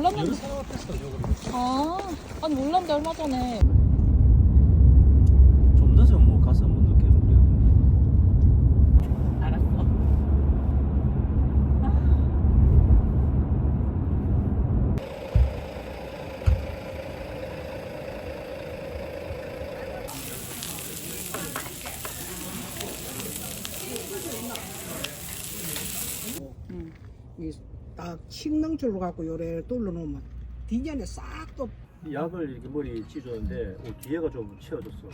몰랐는데. 사업했어 저거. 아니 몰랐는데 얼마 전에. 좀 늦으면 뭐 가서 못 느끼는 알았어. 딱 식능줄로 갖고 요래 돌려 놓으면 뒷면에 싹또 약을 이렇게 머리 찢었는데 뒤에가 좀 치워졌어.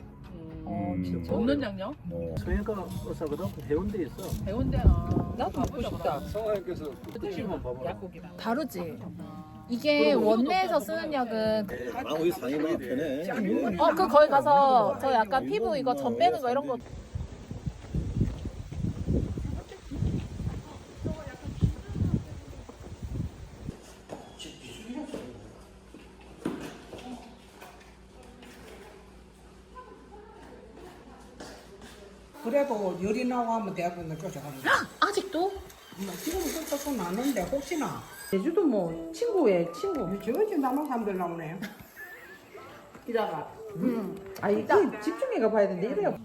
진짜. 없는 양념? 성형과 의사거든. 해운대에 있어. 해운대. 나도 가고 싶다. 성형께서 드시면 봐봐. 다르지. 이게 원내에서 쓰는 약은 우리 상의만 편해. 그 거기 가서 저 약간 피부 이거 점 빼는 거 이런 거. 그래도 열이 나고 하면 대학병원 쫓아가는 아직도? 지금은 그렇다고 나는데 혹시나 제주도 뭐 친구의 친구. 저기 남한 사람들 나오네. 기다가. 일단 집중해가 봐야 되는데 이래요.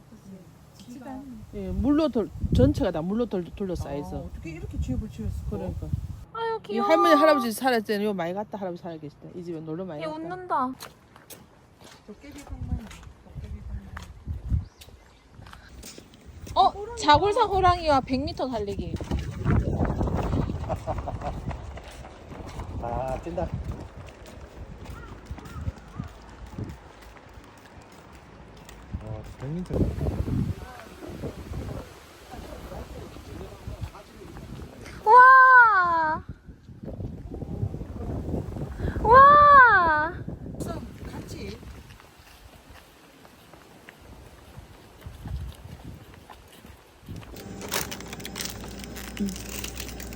예, 물로 전체가 다 물로 둘러싸여 있어. 어떻게 이렇게 집을 지었어? 그러니까. 아유 이 귀여워. 할머니 할아버지 살았을 때는 요 많이 갔다 할아버지 살아 계실 때 이 집에 놀러 많이 얘 갔다. 웃는다. 자골사 호랑이와 100m 달리기. 아 찐다. 백민트. 와! 와! 같이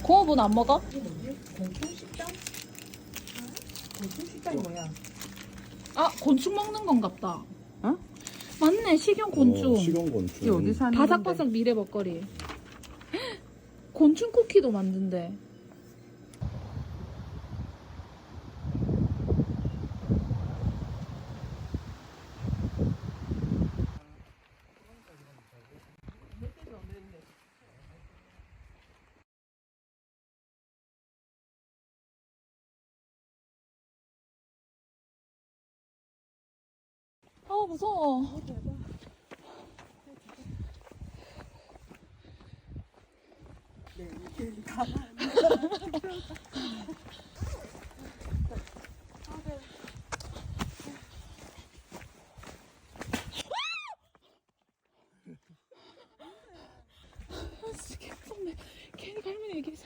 공업은 안 먹어? 식당이 뭐야? 곤충 먹는 건갑다. 맞네, 식용곤충. 식용곤충. 어디 사는 바삭바삭 미래 먹거리. 곤충 쿠키도 만든대. 무서워. 진짜 개무섭네. 괜히 갈머니 얘기해서.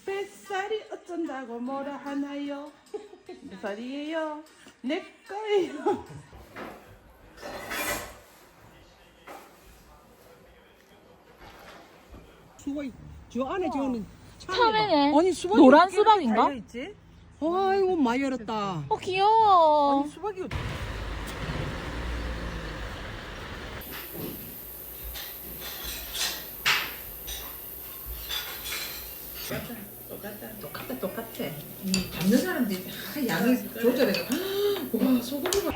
뱃살이 어쩐다고 뭐라 하나요? 몇 살이에요? 내 거예요. 수박 저 안에 저는 참외네. 아니 수박이 노란 이렇게 수박인가? 달려있지? 아이고 많이 열었다. 귀여워. 수박이 똑같아. 잡는 사람들이 양을 조절해서 와 소금이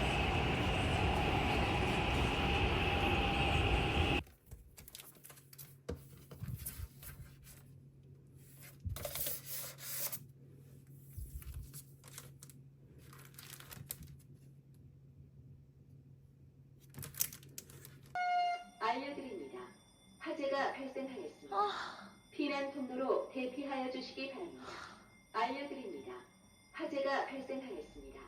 알려드립니다. 화재가 발생하였습니다. 피난 통로로 대피하여 주시기 바랍니다. 알려드립니다. 화재가 발생하였습니다.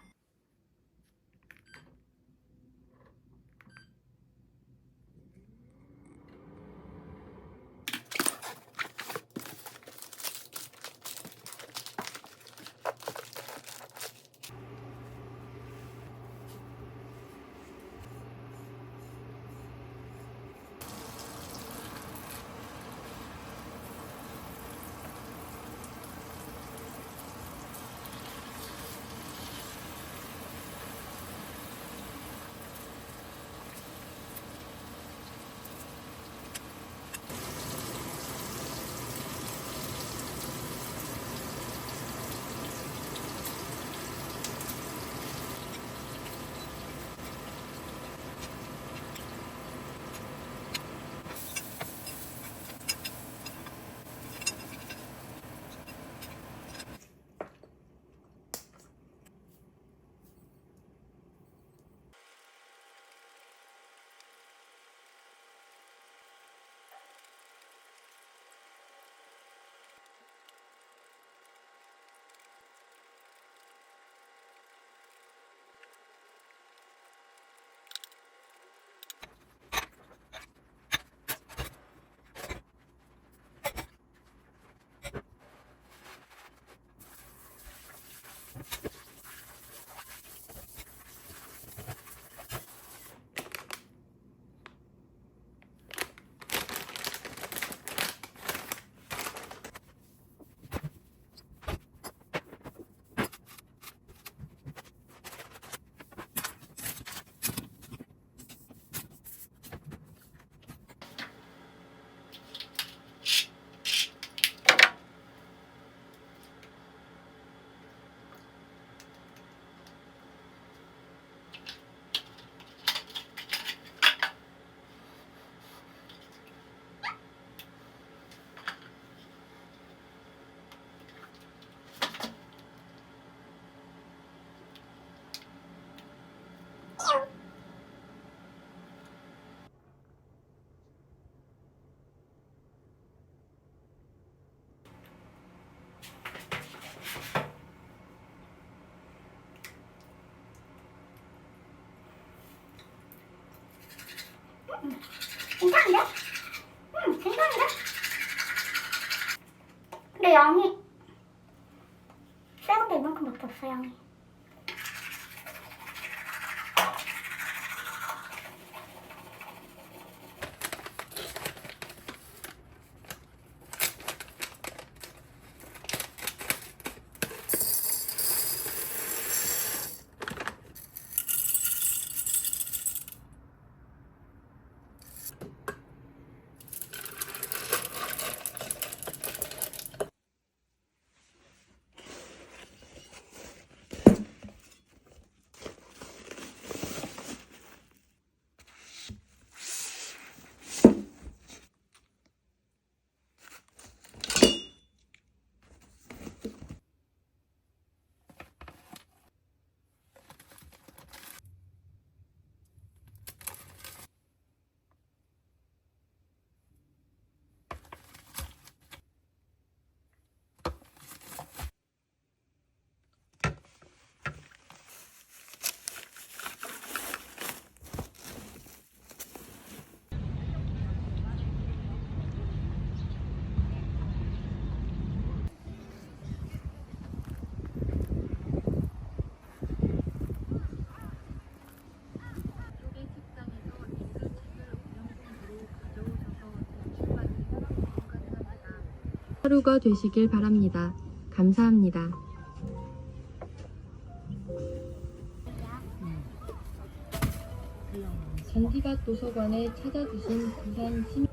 괜찮은데? 괜찮은데? 근데 양이 새우도 이만큼밖에 없어 양이. 하루가 되시길 바랍니다. 감사합니다. 잔디밭 도서관에 찾아주신 부산 시민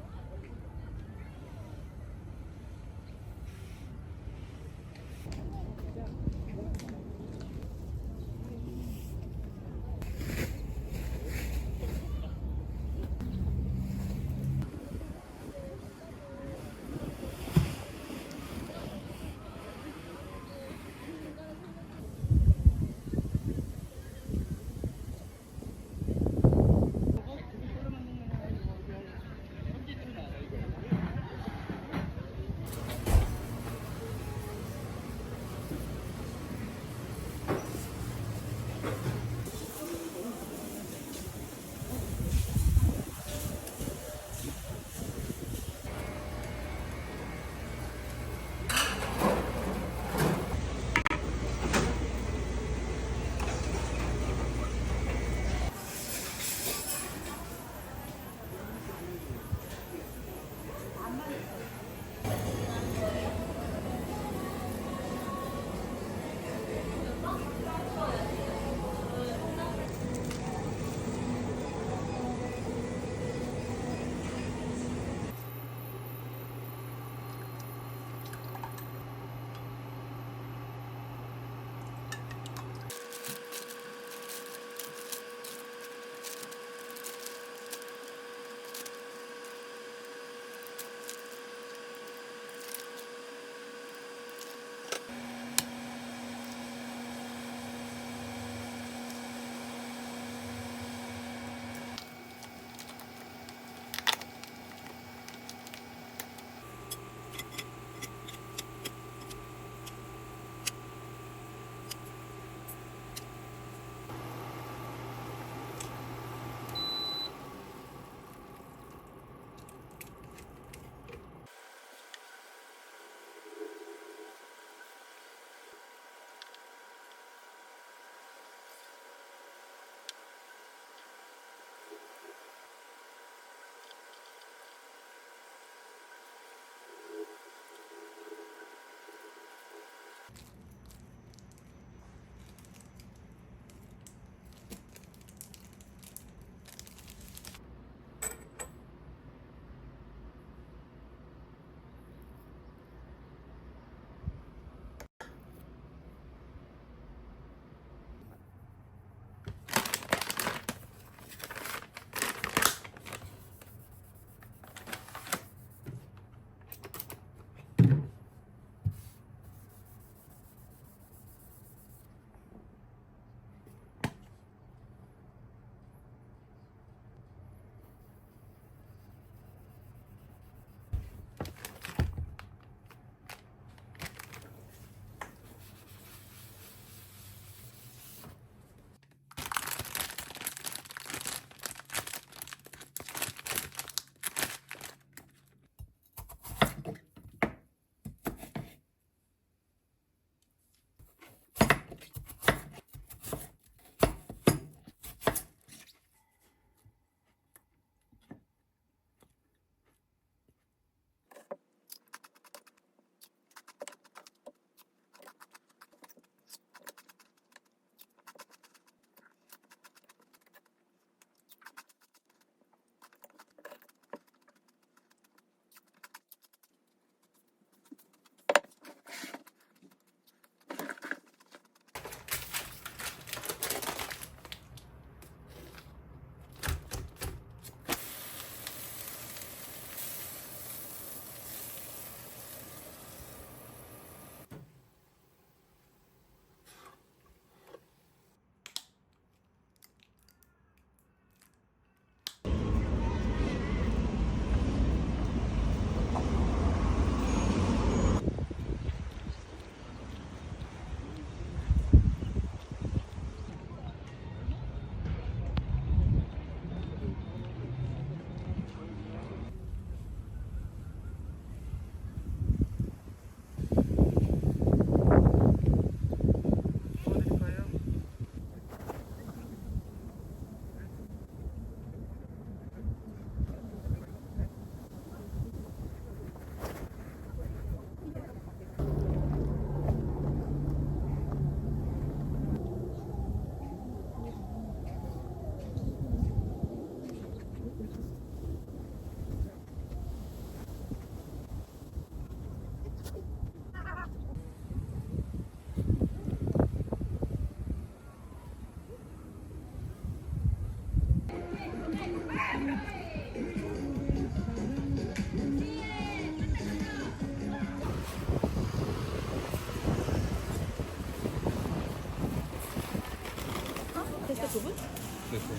가셨어 두 분?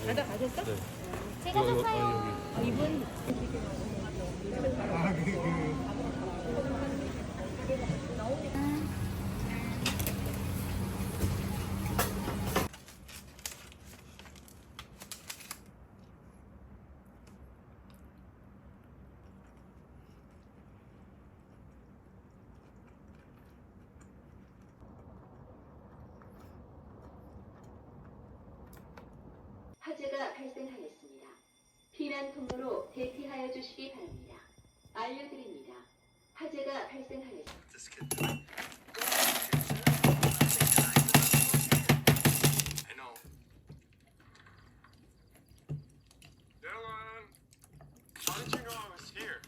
네. 다 가셨어? 네. 제가 샀어요. 아, 이분 화재가 발생하였습니다. 피난 통로로 대피하여 주시기 바랍니다. 알려드립니다. 화재가 발생하였습니다. Dylan! How did you know I was here?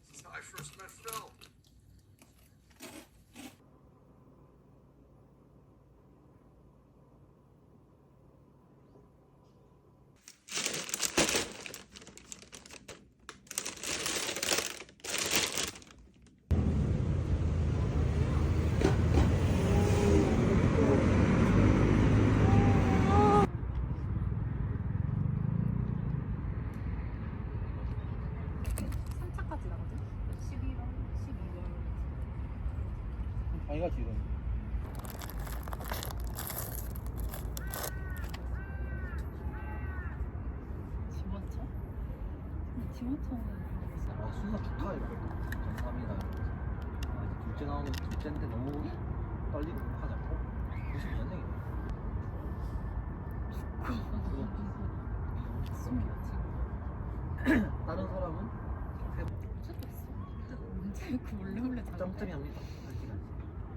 That's how I first met Phil. 자기가 지금 아, 순간 축하 이거. 감사합니다. 아, 둘째 나오는 둘째인데 너무 떨리고 하냐고. 92년생이네. 다른 사람은 짬짬이 합니다.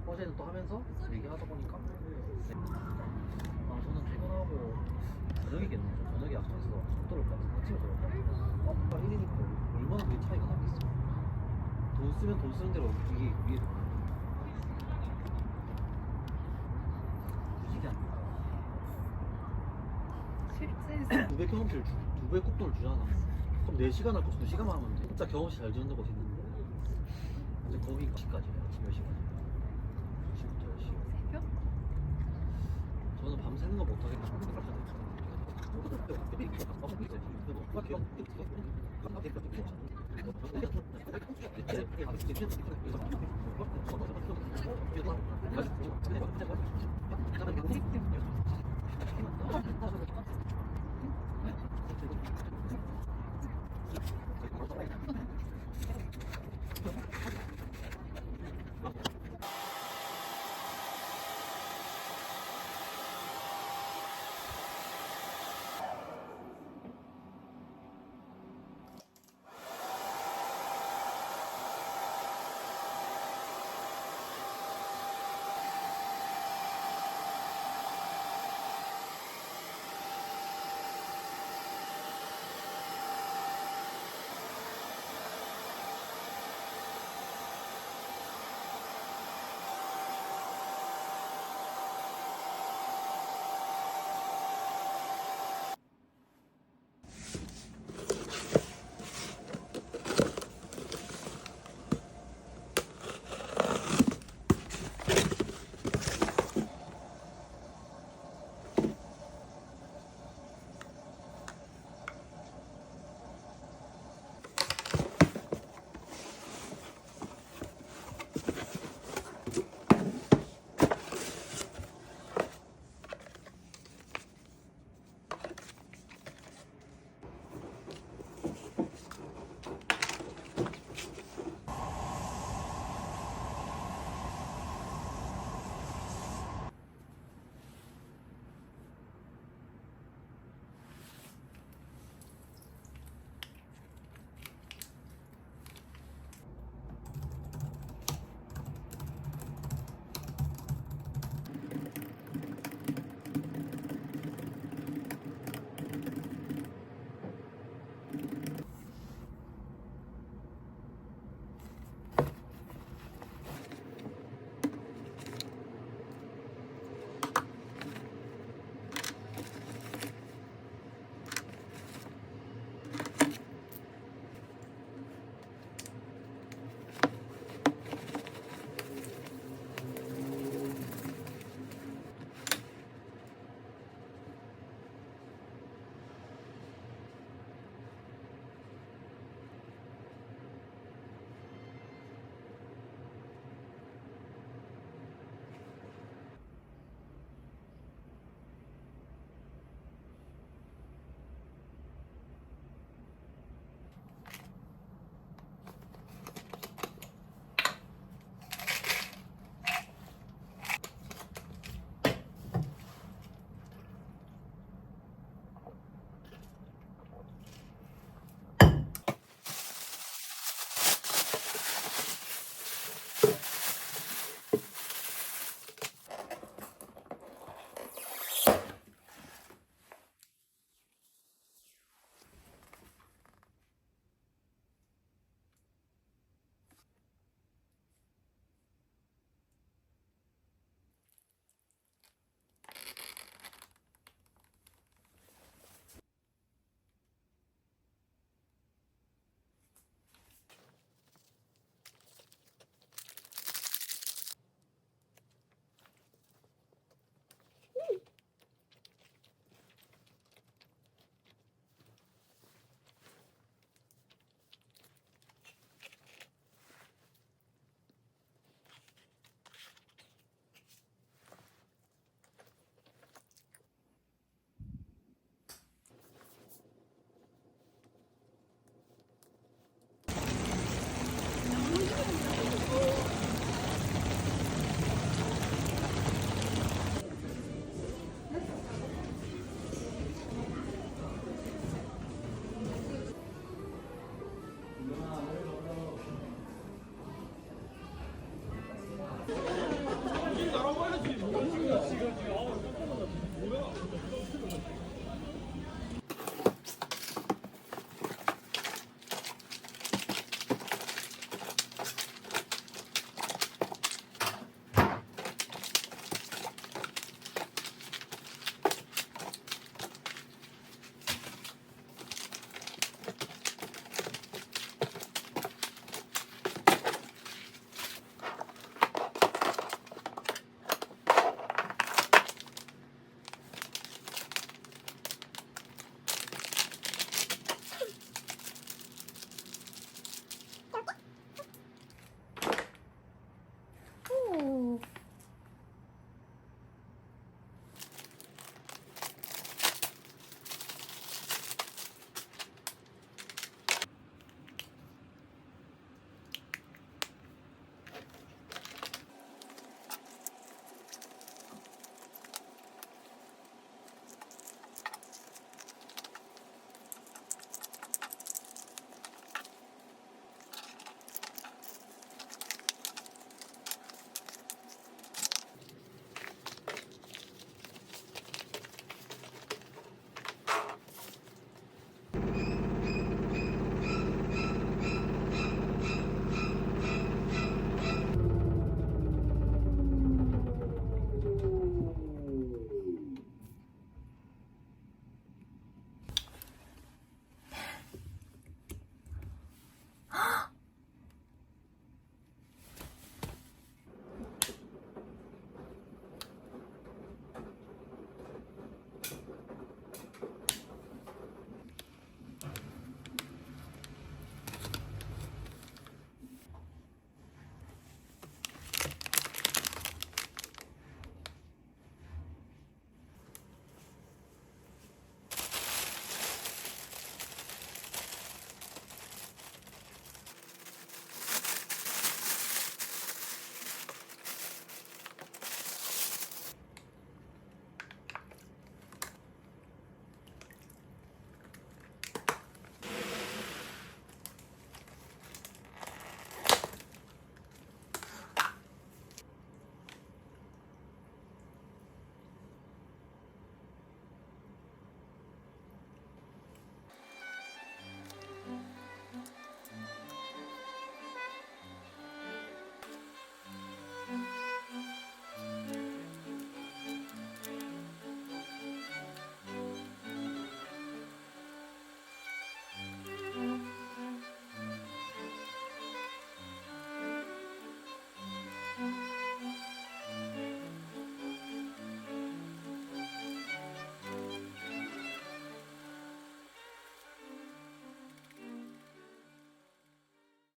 어제는 또 하면서 얘기하다 보니까 아 저는 퇴근하고 저녁이겠네요. 저 저녁에 약속 있어서 들어올 것 같아요. 아침에 들어올 것 같아요. 딱 1이니까 얼마나 그게 차이가 나겠어. 돈 쓰면 돈 쓰는 대로 이게 위에 무지개 아닙니까? 실제 2배 경험치를 두 배 국도를 주잖아. 그럼 4시간 할 거 2시간만 하면 돼. 진짜 경험치 잘 듣는 곳이 있는데 이제 거기 까지 아침 10시까지 10시부터 10시 새벽? 저는 밤새는 거 못하겠다.